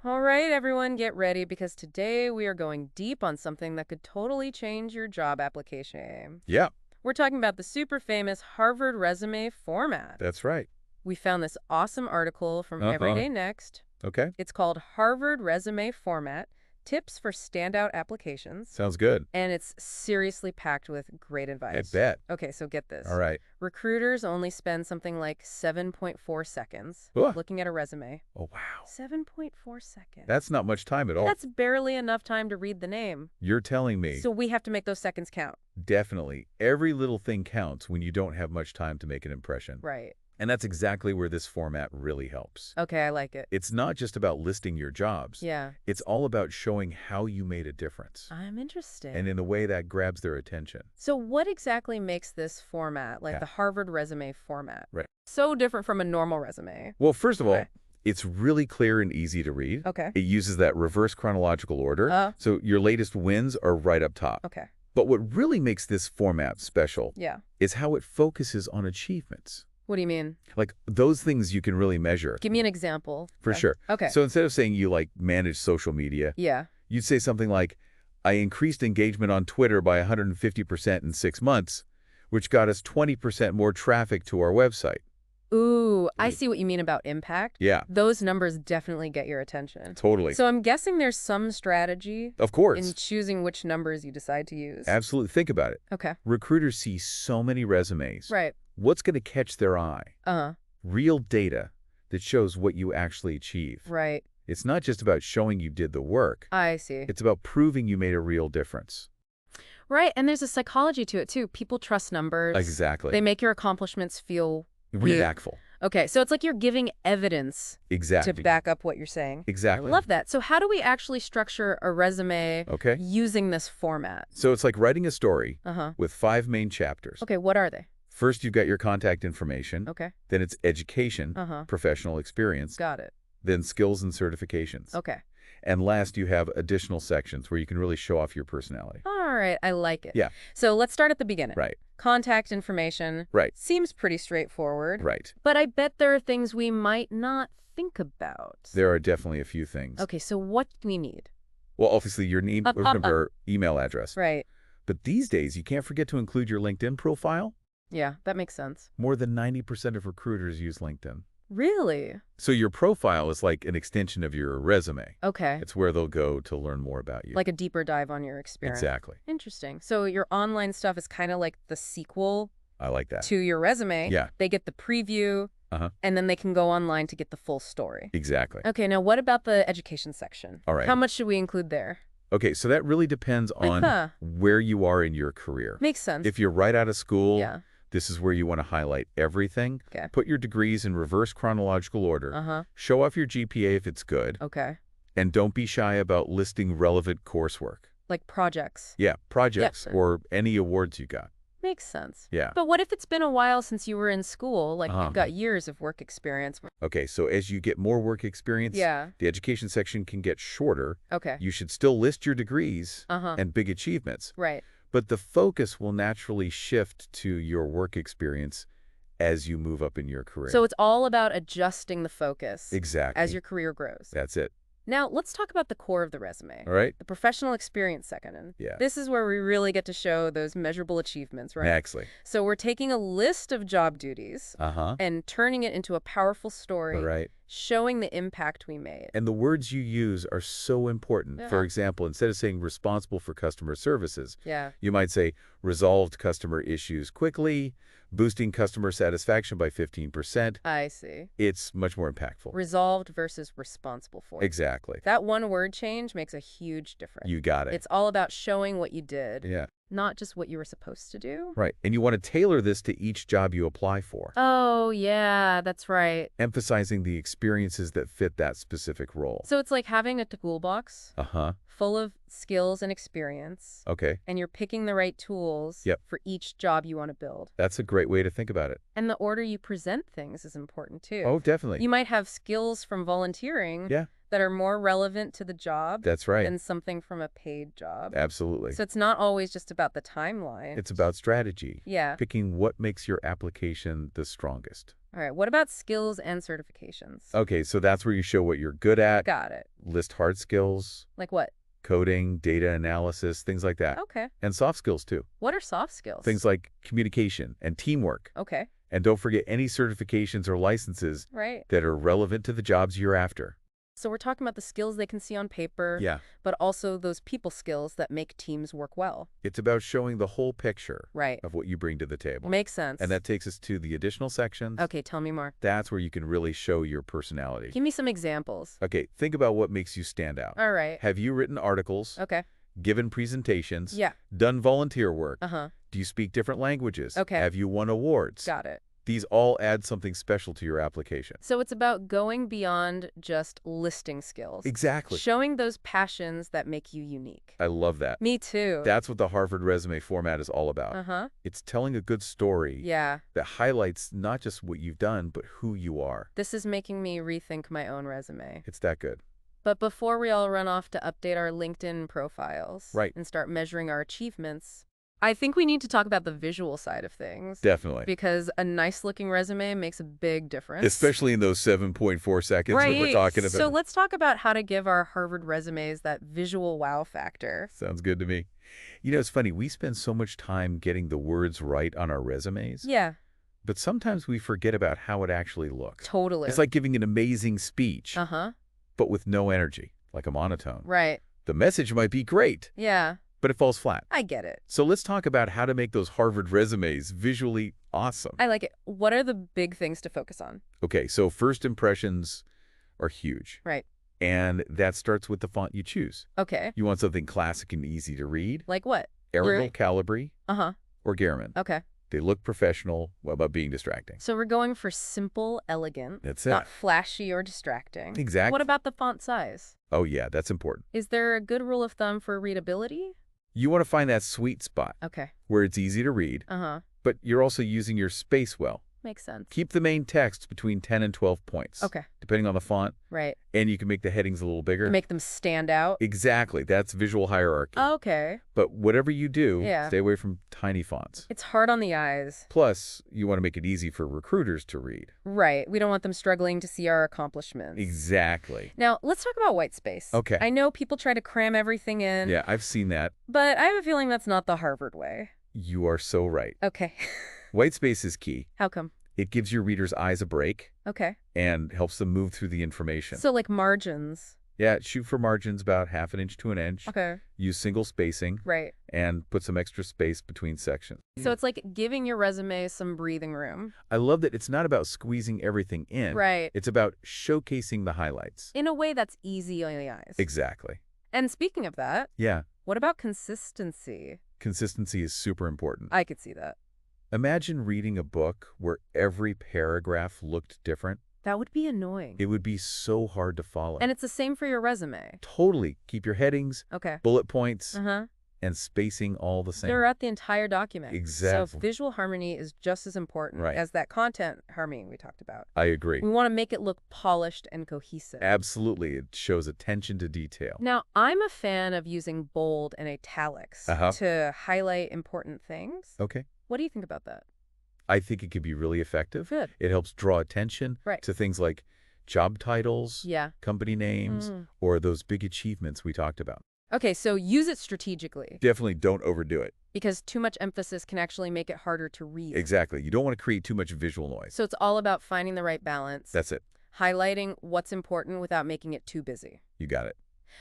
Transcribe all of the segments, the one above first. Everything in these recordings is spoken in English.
All right, everyone, get ready because today we are going deep on something that could totally change your job application. Yeah, We're talking about the super famous Harvard resume format. that's right. We found this awesome article from Uh-huh. Everyday Next. Okay. It's called Harvard Resume Format Tips for Standout Applications. Sounds good. And it's seriously packed with great I advice. bet. Okay, so get All this. right. Recruiters only spend something like 7.4 seconds Ugh. looking at a resume. Oh, wow. 7.4 seconds. That's not much time at all. That's barely enough time to read the name. You're telling me. So we have to make those seconds count. Definitely. Every little thing counts when you don't have much time to make an impression. Right. And that's exactly where this format really helps. Okay, I like it. It's not just about listing your jobs. Yeah. It's all about showing how you made a difference. I'm interested. And in a way that grabs their attention. So what exactly makes this format, like Yeah. the Harvard resume format, Right. so different from a normal resume? Well, first of all, Okay. it's really clear and easy to read. Okay. It uses that reverse chronological order. Uh. So your latest wins are right up top. Okay. But what really makes this format special Yeah. is how it focuses on achievements. What do you mean? Like those things you can really measure. Give me an example. For Okay. sure. Okay. So instead of saying you manage social media, Yeah. you'd say something like, I increased engagement on Twitter by 150% in 6 months, which got us 20% more traffic to our website. Ooh, I Mm. see what you mean about impact. Yeah, Those numbers definitely get your attention. totally. So I'm guessing there's some strategy Of in course. choosing which numbers you decide to use. Absolutely. Think about it. Okay. Recruiters see so many resumes. Right. What's going to catch their eye? Uh-huh. Real data that shows what you actually achieve. Right. It's not just about showing you did the work. I see. It's about proving you made a real difference. Right, and there's a psychology to it, too. People trust numbers. Exactly. They make your accomplishments feel... Impactful. Okay, so it's like you're giving evidence Exactly. to back up what you're saying. Exactly. I love that. So how do we actually structure a resume Okay. using this format? So it's like writing a story Uh-huh. with 5 main chapters. Okay, what are they? First, you've got your contact information. Okay. Then it's education, Uh-huh. professional experience, Got it. then skills and certifications. Okay. And last, you have additional sections where you can really show off your personality. All right, I like it. Yeah. So let's start at the beginning. Right. Contact information. Right. Seems pretty straightforward. Right. But I bet there are things we might not think about. There are definitely a few things. Okay, so what do we need? Well, obviously, your name, or email address. Right. But these days, you can't forget to include your LinkedIn profile. Yeah, that makes sense. More than 90% of recruiters use LinkedIn. Really? So your profile is like an extension of your resume. Okay. It's where they'll go to learn more about you. Like a deeper dive on your experience. Exactly. Interesting. So your online stuff is kind of like the sequel I like that. to your resume. Yeah. They get the preview, Uh-huh. and then they can go online to get the full story. Exactly. Okay, now what about the education section? All right. How much should we include there? Okay, so that really depends on Huh. where you are in your career. Makes sense. If you're right out of school, Yeah. this is where you want to highlight everything. Okay. Put your degrees in reverse chronological order. Uh-huh. Show off your GPA if it's good. Okay. And don't be shy about listing relevant coursework. Like projects. Yeah, projects Yep. or any awards you got. Makes sense. Yeah. But what if it's been a while since you were in school? Like Uh-huh. you've got years of work experience. Okay, so as you get more work experience, Yeah. the education section can get shorter. Okay. You should still list your degrees Uh-huh. and big achievements. Right. But the focus will naturally shift to your work experience as you move up in your career. So it's all about adjusting the focus Exactly. as your career grows. That's it. Now, let's talk about the core of the resume. All right? The professional experience second. And Yeah. this is where we really get to show those measurable achievements, right? Actually. So we're taking a list of job duties Uh-huh. and turning it into a powerful story, All right. showing the impact we made. And the words you use are so important. Yeah. For example, instead of saying responsible for customer services, Yeah. you might say resolved customer issues quickly, boosting customer satisfaction by 15%. I see. It's much more impactful. Resolved versus responsible for. Exactly. That one word change makes a huge difference. You got it. It's all about showing what you did, Yeah. not just what you were supposed to do. Right. And you want to tailor this to each job you apply for, Oh, yeah, that's right. emphasizing the experiences that fit that specific role. So it's like having a toolbox Uh-huh. full of skills and experience, Okay. and you're picking the right tools Yep. for each job you want to build. That's a great way to think about it. And the order you present things is important, too. Oh, definitely. You might have skills from volunteering Yeah. that are more relevant to the job That's right. than something from a paid job. Absolutely. So it's not always just about the timeline. It's about strategy. Yeah. Picking what makes your application the strongest. All right, what about skills and certifications? Okay, so that's where you show what you're good at, Got it. list hard skills, Like what? coding, data analysis, things like that. Okay. And soft skills too. What are soft skills? Things like communication and teamwork. Okay. And don't forget any certifications or licenses Right. that are relevant to the jobs you're after. So we're talking about the skills they can see on paper, Yeah, but also those people skills that make teams work well. it's about showing the whole picture Right. of what you bring to the table. Makes sense. And that takes us to the additional sections. Okay, tell me more. That's where you can really show your personality. Give me some examples. Okay, think about what makes you stand out. All right. Have you written articles, Okay. given presentations, Yeah. done volunteer work? Uh-huh. Do you speak different languages? Okay. Have you won awards? Got it. These all add something special to your application. So it's about going beyond just listing skills. Exactly. Showing those passions that make you unique. I love that. Me too. That's what the Harvard resume format is all about. Uh-huh. It's telling a good story Yeah. that highlights not just what you've done, but who you are. This is making me rethink my own resume. It's that good. But before we all run off to update our LinkedIn profiles Right. and start measuring our achievements, I think we need to talk about the visual side of things. Definitely. Because a nice-looking resume makes a big difference. Especially in those 7.4 seconds that we're talking about. So let's talk about how to give our Harvard resumes that visual wow factor. Sounds good to me. You know, it's funny. We spend so much time getting the words right on our resumes, Yeah, but sometimes we forget about how it actually looks. totally. It's like giving an amazing speech, Uh-huh. but with no energy, like a monotone. Right. The message might be great, Yeah, but it falls flat. I get it. So let's talk about how to make those Harvard resumes visually awesome. I like it. What are the big things to focus on? Okay, so first impressions are huge. Right. And that starts with the font you choose. Okay. You want something classic and easy to read? Like what? Arial, Right. Calibri, Uh-huh. or Garmin. Okay. They look professional without being distracting. So we're going for simple, elegant, That's it. not flashy or distracting. Exactly. What about the font size? Oh, yeah, that's important. Is there a good rule of thumb for readability? You want to find that sweet spot Okay. where it's easy to read, Uh-huh. but you're also using your space well. Makes sense. Keep the main text between 10 and 12 points. Okay. Depending on the font, Right. and you can make the headings a little bigger. Make them stand out. Exactly. That's visual hierarchy. Okay. But whatever you do, Yeah. stay away from tiny fonts. It's hard on the eyes. Plus, you want to make it easy for recruiters to read. Right. We don't want them struggling to see our accomplishments. Exactly. Now, let's talk about white space. Okay. I know people try to cram everything in. Yeah, I've seen that. But I have a feeling that's not the Harvard way. You are so right. Okay. White space is key. How come? It gives your readers' eyes a break Okay. and helps them move through the information. So like margins. Yeah, shoot for margins about 1/2 inch to an inch. Okay. Use single spacing Right. and put some extra space between sections. So it's like giving your resume some breathing room. I love that it's not about squeezing everything in. Right. It's about showcasing the highlights. In a way that's easy on the eyes. Exactly. And speaking of that, Yeah, what about consistency? consistency is super important. I could see that. Imagine reading a book where every paragraph looked different. That would be annoying. It would be so hard to follow. And it's the same for your resume. Totally. Keep your headings, Okay. bullet points, Uh-huh. and spacing all the same. Throughout the entire document. Exactly. So visual harmony is just as important Right. as that content harmony we talked about. I agree. We want to make it look polished and cohesive. Absolutely. It shows attention to detail. Now, I'm a fan of using bold and italics Uh-huh. to highlight important things. Okay. What do you think about that? I think it could be really effective. Good. It helps draw attention Right. to things like job titles, Yeah. company names, or those big achievements we talked about. Okay, so use it strategically Definitely don't overdo it. because too much emphasis can actually make it harder to read. Exactly. You don't want to create too much visual noise. So it's all about finding the right balance, That's it. highlighting what's important without making it too busy. You got it.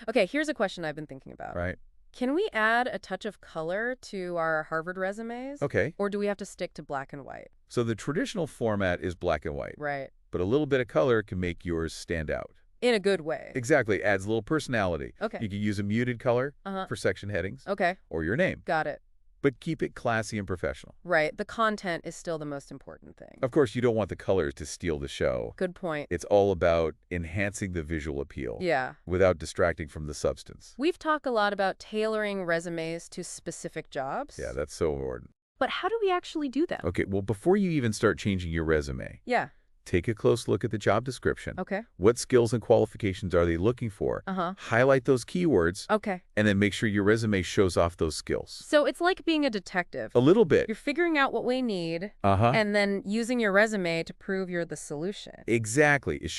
Okay, here's a question I've been thinking about. Right? Can we add a touch of color to our Harvard resumes? Okay. Or do we have to stick to black and white? So the traditional format is black and white, Right. but a little bit of color can make yours stand out. In a good way. Exactly. Adds a little personality. Okay. You can use a muted color Uh-huh. for section headings Okay, or your name, got it. but keep it classy and professional. Right, the content is still the most important thing. Of course, you don't want the colors to steal the show. Good point. It's all about enhancing the visual appeal Yeah. without distracting from the substance. We've talked a lot about tailoring resumes to specific jobs. Yeah, that's so important. But how do we actually do that? Okay, well, before you even start changing your resume, Yeah. Take a close look at the job description. Okay. What skills and qualifications are they looking for? Uh-huh. Highlight those keywords, Okay. and then make sure your resume shows off those skills. So it's like being a detective. A little bit. You're figuring out what we need Uh-huh. and then using your resume to prove you're the solution. Exactly. It